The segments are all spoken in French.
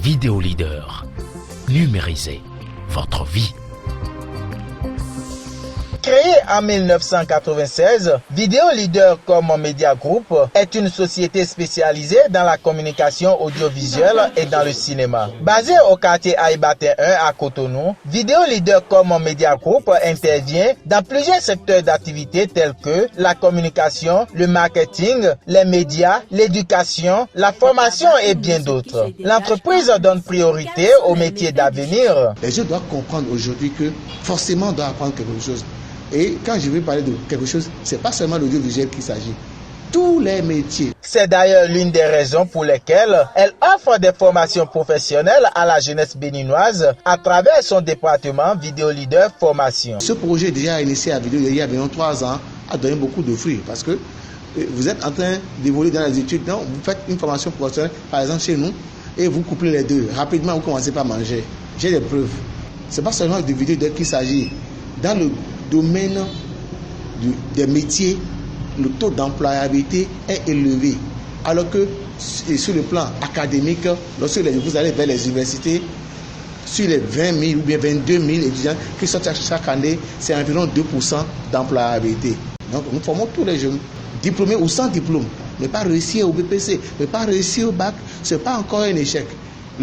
Vidéo Leader. Numérisez votre vie. Créée en 1996, Vidéo Leader.com Media Group est une société spécialisée dans la communication audiovisuelle et dans le cinéma. Basée au quartier Aïbatin 1 à Cotonou, Vidéo Leader.com Media Group intervient dans plusieurs secteurs d'activité tels que la communication, le marketing, les médias, l'éducation, la formation et bien d'autres. L'entreprise donne priorité aux métiers d'avenir. Les gens doivent comprendre aujourd'hui que forcément on doit apprendre quelque chose. Et quand je vais parler de quelque chose, ce n'est pas seulement l'audiovisuel qu'il s'agit. Tous les métiers. C'est d'ailleurs l'une des raisons pour lesquelles elle offre des formations professionnelles à la jeunesse béninoise à travers son département Vidéo Leader Formation. Ce projet déjà initié à Vidéo il y a environ 3 ans a donné beaucoup de fruits parce que vous êtes en train d'évoluer dans les études. Donc, vous faites une formation professionnelle, par exemple chez nous, et vous couplez les deux. Rapidement, vous commencez par manger. J'ai des preuves. Ce n'est pas seulement de vidéo qu'il s'agit. Dans le domaine des métiers, le taux d'employabilité est élevé. Alors que sur le plan académique, lorsque vous allez vers les universités, sur les 20 000 ou bien 22 000 étudiants qui sortent chaque année, c'est environ 2% d'employabilité. Donc nous formons tous les jeunes, diplômés ou sans diplôme, ne pas réussir au BPC, ne pas réussir au bac, ce n'est pas encore un échec.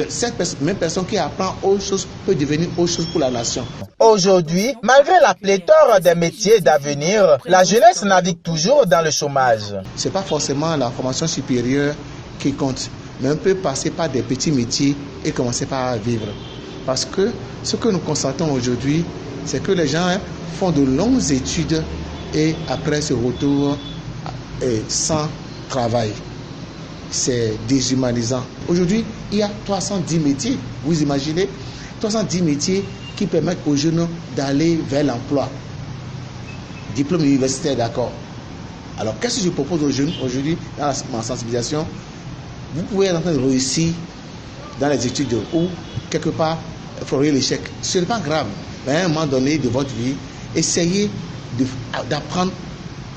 Cette même personne qui apprend autre chose peut devenir autre chose pour la nation. Aujourd'hui, malgré la pléthore des métiers d'avenir, la jeunesse navigue toujours dans le chômage. Ce n'est pas forcément la formation supérieure qui compte, mais on peut passer par des petits métiers et commencer par vivre. Parce que ce que nous constatons aujourd'hui, c'est que les gens font de longues études et après se retrouvent sans travail. C'est déshumanisant. Aujourd'hui, il y a 310 métiers, vous imaginez, 310 métiers qui permettent aux jeunes d'aller vers l'emploi. Diplôme universitaire, d'accord. Alors, qu'est-ce que je propose aux jeunes aujourd'hui dans ma sensibilisation? Vous pouvez être en train de réussir dans les études ou quelque part frôler l'échec. Ce n'est pas grave, mais à un moment donné de votre vie, essayez d'apprendre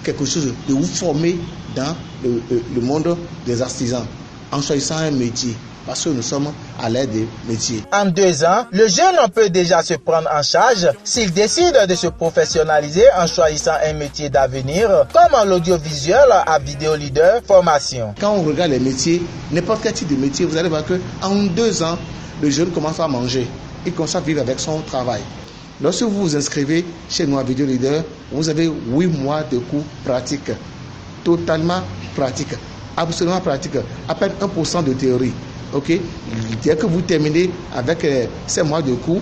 quelque chose, de vous former dans le monde des artisans en choisissant un métier parce que nous sommes à l'aide des métiers. En 2 ans, le jeune peut déjà se prendre en charge s'il décide de se professionnaliser en choisissant un métier d'avenir comme l'audiovisuel à Vidéo Leader Formation. Quand on regarde les métiers, n'importe quel type de métier, vous allez voir qu'en 2 ans, le jeune commence à manger, il commence à vivre avec son travail. Lorsque vous vous inscrivez chez nous à Vidéo Leader, vous avez 8 mois de cours pratiques. Totalement pratique, absolument pratique, à peine 1% de théorie. Ok, dès que vous terminez avec ces mois de cours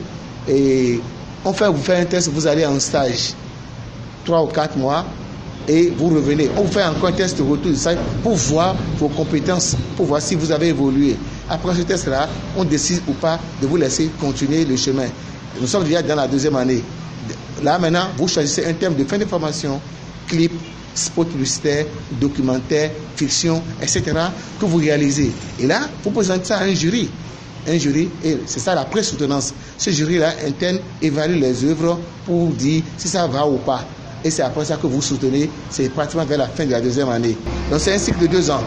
et vous fait un test, vous allez en stage 3 ou 4 mois et vous revenez. On vous fait encore un test de retour de stage pour voir vos compétences, pour voir si vous avez évolué. Après ce test-là, on décide ou pas de vous laisser continuer le chemin. Nous sommes déjà dans la 2e année. Là maintenant, vous choisissez un thème de fin de formation, clip, spot publicitaire, documentaire, fiction, etc. que vous réalisez. Et là, vous présentez ça à un jury. Un jury, et c'est ça la pré-soutenance. Ce jury-là, interne, évalue les œuvres pour dire si ça va ou pas. Et c'est après ça que vous soutenez, c'est pratiquement vers la fin de la 2e année. Donc c'est un cycle de 2 ans.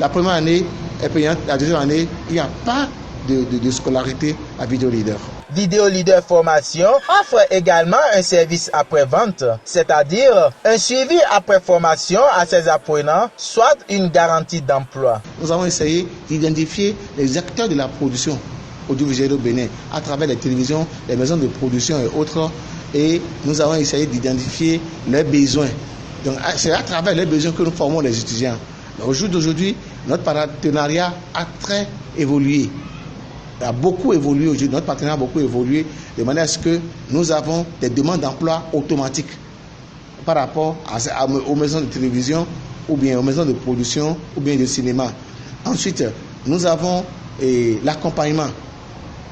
La première année est payante, la 2e année, il n'y a pas de scolarité à Vidéo Leader. Vidéo Leader Formation offre également un service après-vente, c'est-à-dire un suivi après formation à ses apprenants, soit une garantie d'emploi. Nous avons essayé d'identifier les acteurs de la production audiovisuelle au Bénin à travers les télévisions, les maisons de production et autres, et nous avons essayé d'identifier leurs besoins. Donc c'est à travers les besoins que nous formons les étudiants. Au jour d'aujourd'hui, notre partenariat a très évolué. A beaucoup évolué aujourd'hui, notre partenariat a beaucoup évolué de manière à ce que nous avons des demandes d'emploi automatiques par rapport aux maisons de télévision ou bien aux maisons de production ou bien de cinéma. Ensuite, nous avons l'accompagnement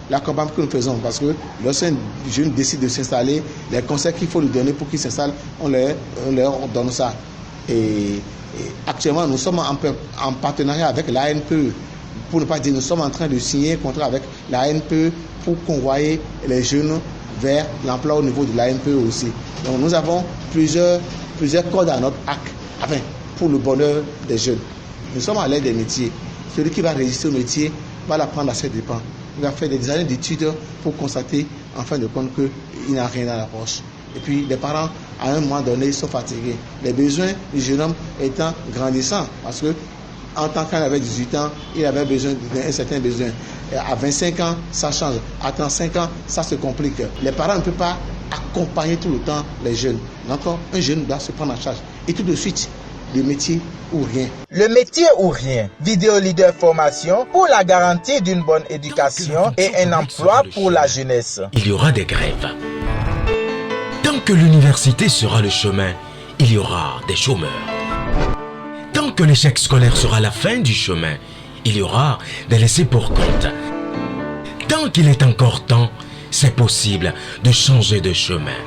que nous faisons parce que lorsqu'un jeune décide de s'installer, les conseils qu'il faut lui donner pour qu'il s'installe, on leur donne ça. Et actuellement, nous sommes en partenariat avec l'ANPE. Pour ne pas dire, nous sommes en train de signer un contrat avec l'ANPE pour convoyer les jeunes vers l'emploi au niveau de l'ANPE aussi. Donc nous avons plusieurs codes à notre arc, pour le bonheur des jeunes. Nous sommes à l'aide des métiers. Celui qui va résister au métier va l'apprendre à ses dépens. il va faire des années d'études pour constater en fin de compte qu'il n'a rien dans la poche. Et puis les parents, à un moment donné, sont fatigués. Les besoins du jeune homme étant grandissants, parce que en tant qu'il avait 18 ans, il avait besoin d'un certain besoin. À 25 ans, ça change. À 35 ans, ça se complique. Les parents ne peuvent pas accompagner tout le temps les jeunes. Donc, un jeune doit se prendre en charge. Et tout de suite, le métier ou rien. Le métier ou rien. Vidéo Leader Formation pour la garantie d'une bonne éducation et un emploi pour la jeunesse. Il y aura des grèves. Tant que l'université sera le chemin, il y aura des chômeurs. Tant que l'échec scolaire sera la fin du chemin, il y aura des laissés pour compte. Tant qu'il est encore temps, c'est possible de changer de chemin.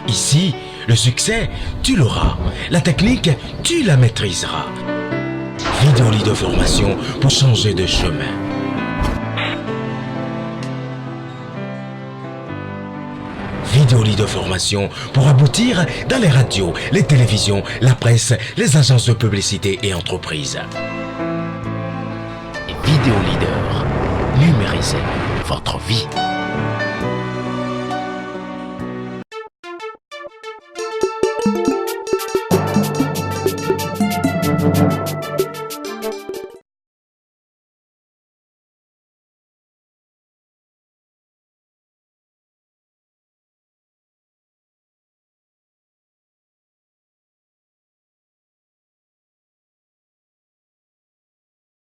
Ici, le succès, tu l'auras. La technique, tu la maîtriseras. Vidéo Leader Formation pour changer de chemin. Vidéo Leader Formation pour aboutir dans les radios, les télévisions, la presse, les agences de publicité et entreprises. Vidéo Leader, numérisez votre vie.